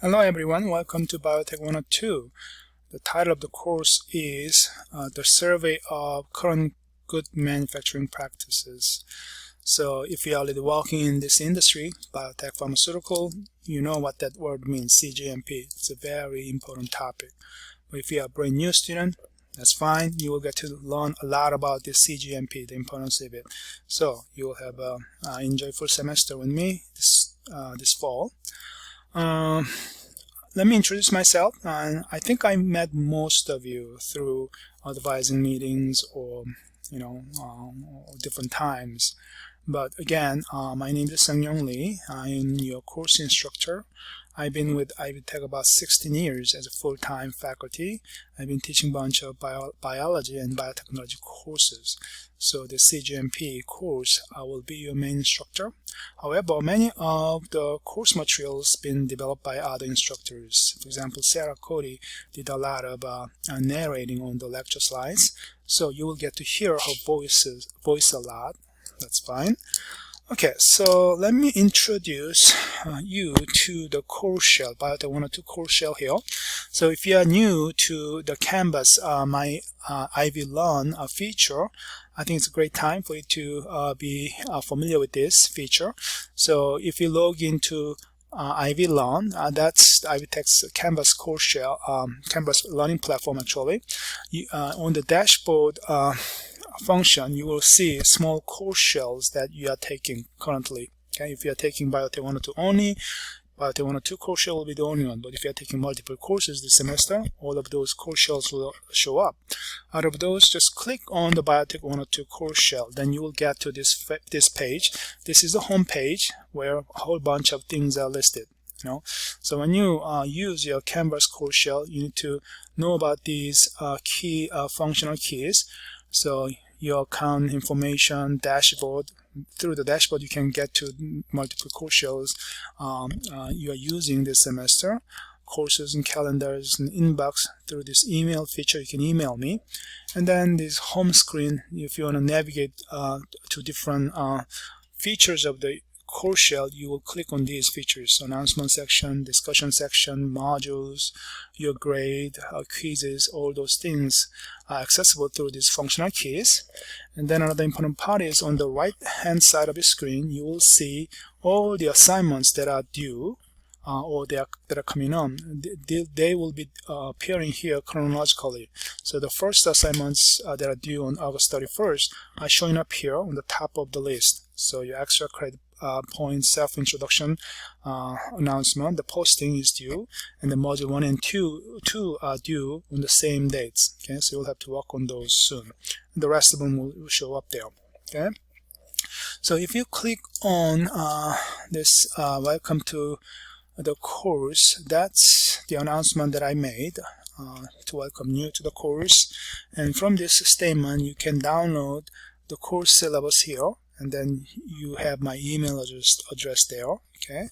Hello everyone, welcome to BIOTech 102. The title of the course is The Survey of Current Good Manufacturing Practices. So if you're already working in this industry, biotech pharmaceutical, you know what that word means, CGMP. It's a very important topic. But if you're a brand new student, that's fine. You will get to learn a lot about this CGMP, the importance of it. So you will have a enjoyable semester with me this fall. Let me introduce myself. I think I met most of you through advising meetings or different times. But again, my name is Seung-Young Lee. I'm your course instructor. I've been with Ivy Tech about 16 years as a full-time faculty. I've been teaching a bunch of biology and biotechnology courses. So the CGMP course, I will be your main instructor. However, many of the course materials been developed by other instructors. For example, Sarah Cody did a lot of narrating on the lecture slides. So you will get to hear her voice a lot. That's fine. Okay, so let me introduce you to the course shell, BIOTech 102 course shell here. So if you are new to the Canvas, my Ivy Learn feature, I think it's a great time for you to be familiar with this feature. So if you log into Ivy Learn, that's Ivy Tech's Canvas course shell, Canvas learning platform actually. On the dashboard function, you will see small course shells that you are taking currently. Okay, if you are taking BIOTech 102 only, BIOTech 102 course shell will be the only one. But if you are taking multiple courses this semester, all of those course shells will show up. Out of those, just click on the BIOTech 102 course shell. Then you will get to this page. This is the home page where a whole bunch of things are listed. So when you use your Canvas course shell, you need to know about these key functional keys. So your account information, dashboard. Through the dashboard, you can get to multiple course shells you are using this semester. Courses and calendars and inbox. Through this email feature, you can email me. And then this home screen, if you want to navigate to different features of the course shell, you will click on these features: announcement section, discussion section, modules, your grade, quizzes. All those things are accessible through these functional keys. And then another important part is on the right hand side of the screen, you will see all the assignments that are due or that are coming on. They will be appearing here chronologically. So the first assignments that are due on August 31st are showing up here on the top of the list. So your extra credit point self-introduction announcement, the posting is due, and the module 1 and 2 are due on the same dates. Okay, so you'll have to work on those soon. The rest of them will show up there. Okay, so if you click on this welcome to the course, that's the announcement that I made to welcome you to the course. And from this statement, you can download the course syllabus here. And then you have my email address there. Okay,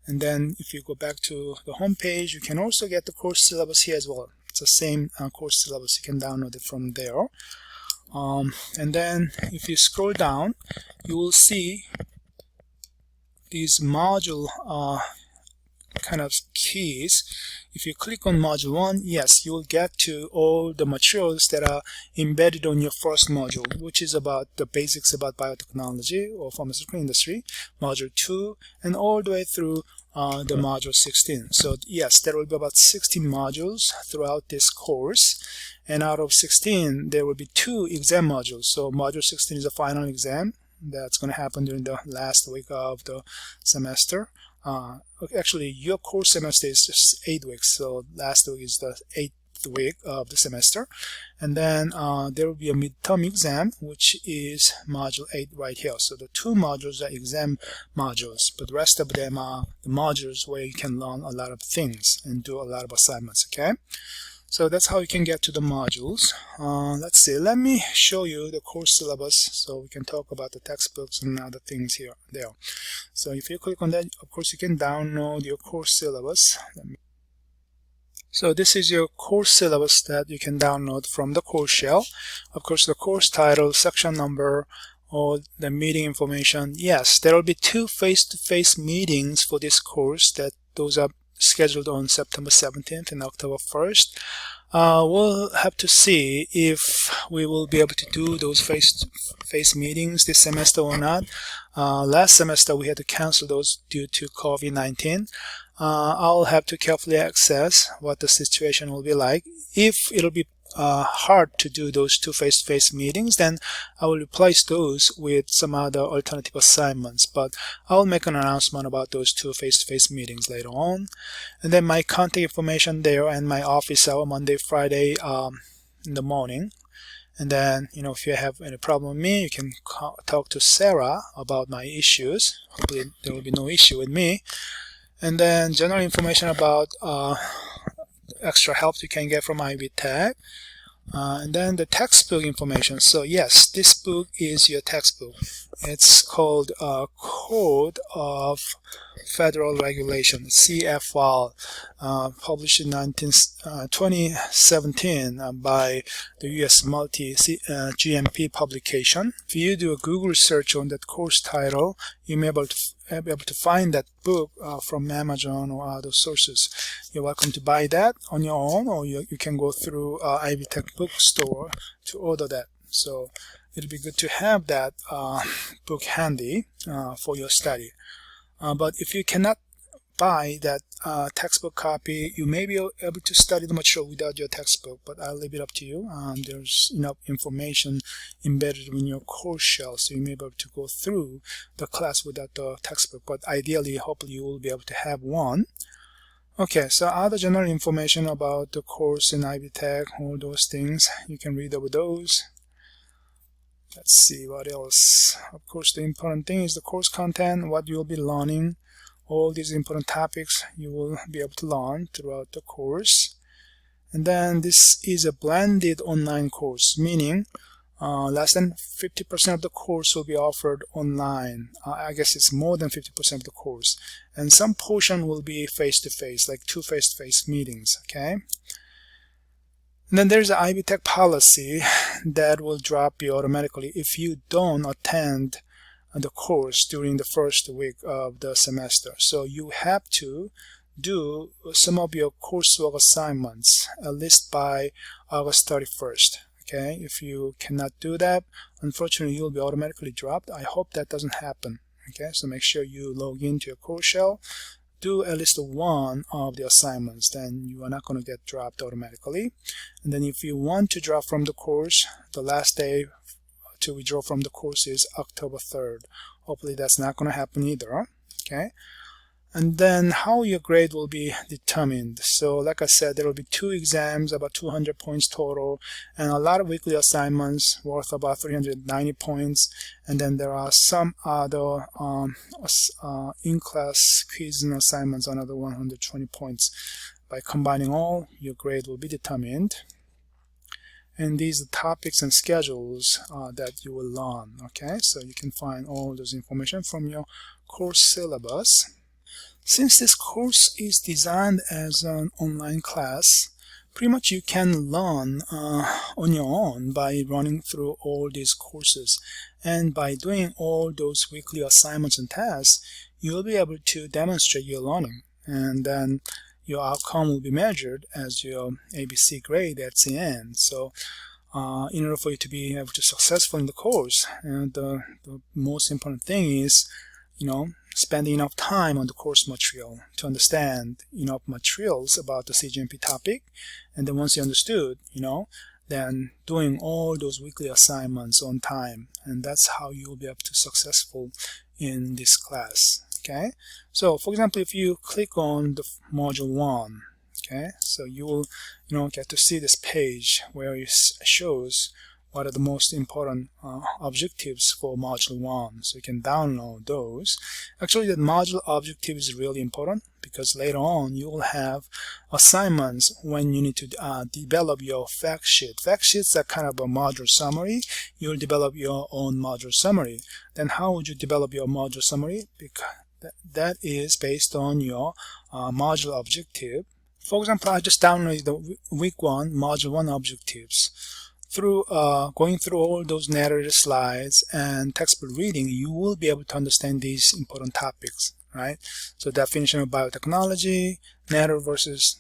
and then if you go back to the home page, you can also get the course syllabus here as well. It's the same course syllabus. You can download it from there. And then if you scroll down, you will see these module kind of keys. If you click on module 1, yes, you will get to all the materials that are embedded on your first module, which is about the basics about biotechnology or pharmaceutical industry, module 2, and all the way through the module 16. So yes, there will be about 16 modules throughout this course, and out of 16 there will be 2 exam modules. So module 16 is a final exam that's going to happen during the last week of the semester. Actually, your course semester is just 8 weeks, so last week is the 8th week of the semester. And then there will be a midterm exam, which is module 8 right here. So the 2 modules are exam modules, but the rest of them are the modules where you can learn a lot of things and do a lot of assignments. Okay, so that's how you can get to the modules. Let's see, let me show you the course syllabus so we can talk about the textbooks and other things here there. So if you click on that, of course you can download your course syllabus. So this is your course syllabus that you can download from the course shell. Of course, the course title, section number, or the meeting information. Yes, there will be 2 face-to-face meetings for this course. Those are scheduled on September 17th and October 1st. We'll have to see if we will be able to do those face-to-face meetings this semester or not. Last semester we had to cancel those due to COVID-19. I'll have to carefully assess what the situation will be like. If it'll be hard to do those two face-to-face meetings, then I will replace those with some other alternative assignments, but I'll make an announcement about those two face-to-face meetings later on. And then my contact information there and my office hour Monday, Friday in the morning. And then, if you have any problem with me, you can talk to Sarah about my issues. Hopefully there will be no issue with me. And then general information about extra help you can get from Ivy Tech. And then the textbook information. So yes, this book is your textbook. It's called Code of Federal Regulation, CFR, published in 2017 by the U.S. GMP publication. If you do a Google search on that course title, you may be able to find that book from Amazon or other sources. You're welcome to buy that on your own, or you can go through Ivy Tech bookstore to order that. So it'll be good to have that book handy for your study. But if you cannot buy that textbook copy, you may be able to study the material without your textbook, but I'll leave it up to you. There's enough information embedded in your course shell, so you may be able to go through the class without the textbook, but ideally, hopefully you will be able to have one. Okay, so other general information about the course in Ivy Tech, all those things, you can read over those. Let's see what else. Of course, the important thing is the course content, what you'll be learning. All these important topics you will be able to learn throughout the course. And then this is a blended online course, meaning less than 50% of the course will be offered online. I guess it's more than 50% of the course. And some portion will be face-to-face, like two face-to-face meetings, okay? And then there's an Ivy Tech policy that will drop you automatically if you don't attend the course during the first week of the semester. So you have to do some of your coursework assignments at least by August 31st. Okay, if you cannot do that, unfortunately you'll be automatically dropped. I hope that doesn't happen. Okay, so make sure you log into your course shell, do at least one of the assignments, then you are not going to get dropped automatically. And then if you want to drop from the course, the last day to withdraw from the course is October 3rd. Hopefully that's not going to happen either. Okay, and then how your grade will be determined. So like I said, there will be 2 exams, about 200 points total, and a lot of weekly assignments worth about 390 points. And then there are some other in-class quiz and assignments, another 120 points. By combining all, your grade will be determined. And these are topics and schedules that you will learn. Okay, so you can find all those information from your course syllabus. Since this course is designed as an online class, pretty much you can learn on your own by running through all these courses. And by doing all those weekly assignments and tasks, you'll be able to demonstrate your learning. And then your outcome will be measured as your ABC grade at the end. So in order for you to be able to successful in the course, and the most important thing is, spending enough time on the course material to understand enough materials about the CGMP topic. And then once you understood, then doing all those weekly assignments on time. And that's how you will be able to successful in this class. Okay, so for example, if you click on the module 1, okay, so you will get to see this page where it shows what are the most important objectives for module 1. So you can download those. Actually, the module objective is really important because later on you will have assignments when you need to develop your fact sheet. Fact sheets are kind of a module summary. You'll develop your own module summary. Then how would you develop your module summary? Because that is based on your module objective. For example, I just downloaded the week 1 module 1 objectives. Through going through all those narrated slides and textbook reading, you will be able to understand these important topics. right? So definition of biotechnology, narrow versus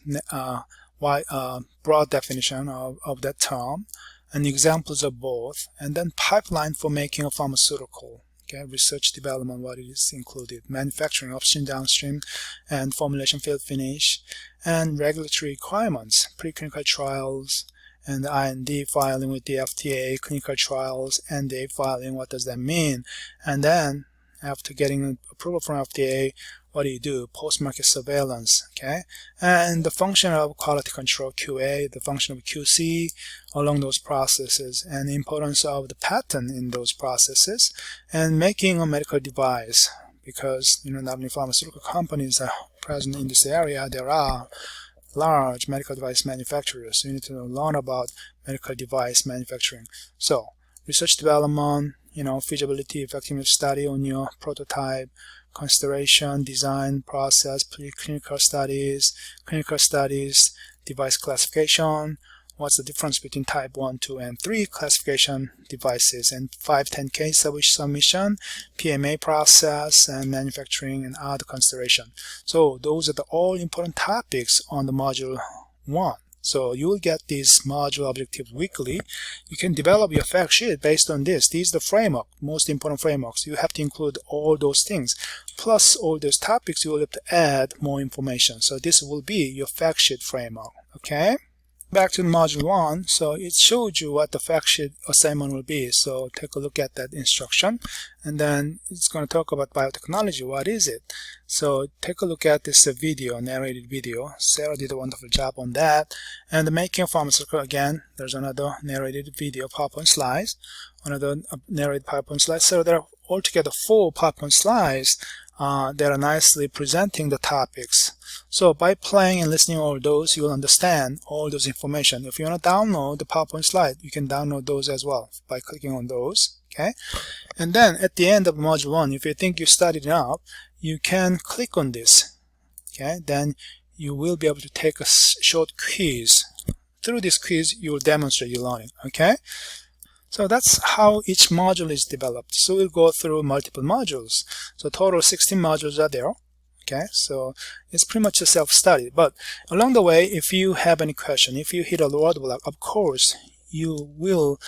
broad definition of that term, and examples of both, and then pipeline for making a pharmaceutical. Okay, research development, what is included, manufacturing, upstream, downstream, and formulation, fill finish, and regulatory requirements, preclinical trials, and the IND filing with the FDA, clinical trials, NDA filing, what does that mean? And then, after getting approval from FDA, what do? Post-market surveillance, okay? And the function of quality control, QA, the function of QC along those processes, and the importance of the patent in those processes, and making a medical device, because, not only pharmaceutical companies are present in this area, there are large medical device manufacturers. So you need to learn about medical device manufacturing. So, research development, feasibility, effectiveness study on your prototype, consideration, design, process, preclinical studies, clinical studies, device classification, what's the difference between type 1, 2, and 3 classification devices, and 510K submission, PMA process, and manufacturing, and other consideration. So those are the all important topics on the module 1. So you will get these module objectives weekly. You can develop your fact sheet based on this. These are the framework, most important frameworks. You have to include all those things. Plus all those topics, you will have to add more information. So this will be your fact sheet framework. Okay? Back to module 1, so it showed you what the fact sheet assignment will be. So take a look at that instruction, and then it's going to talk about biotechnology. What is it? So take a look at this video, narrated video. Sarah did a wonderful job on that. And the making of pharmaceutical, again, there's another narrated video, PowerPoint slides, another narrated PowerPoint slides. So there are altogether 4 PowerPoint slides that are nicely presenting the topics. So by playing and listening to all those, you will understand all those information. If you want to download the PowerPoint slide, you can download those as well by clicking on those. Okay, and then at the end of module 1, if you think you studied enough, you can click on this. Okay, then you will be able to take a short quiz. Through this quiz, you will demonstrate your learning. Okay, so that's how each module is developed. So we'll go through multiple modules. So total 16 modules are there. Okay, so it's pretty much a self-study. But along the way, if you have any question, if you hit a roadblock, of course, you will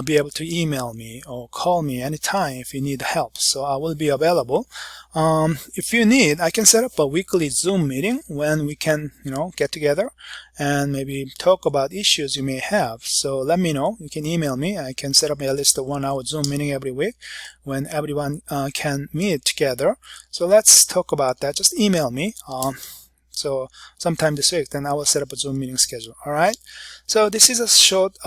be able to email me or call me anytime if you need help. So I will be available. If you need, I can set up a weekly Zoom meeting when we can, get together and maybe talk about issues you may have. So let me know. You can email me. I can set up at least a 1-hour Zoom meeting every week when everyone can meet together. So let's talk about that. Just email me. So sometime this week, then I will set up a Zoom meeting schedule. All right. So this is a short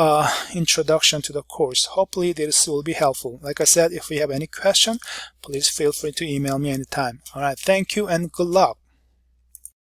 introduction to the course. Hopefully this will be helpful. Like I said, if you have any question, please feel free to email me anytime. All right. Thank you and good luck.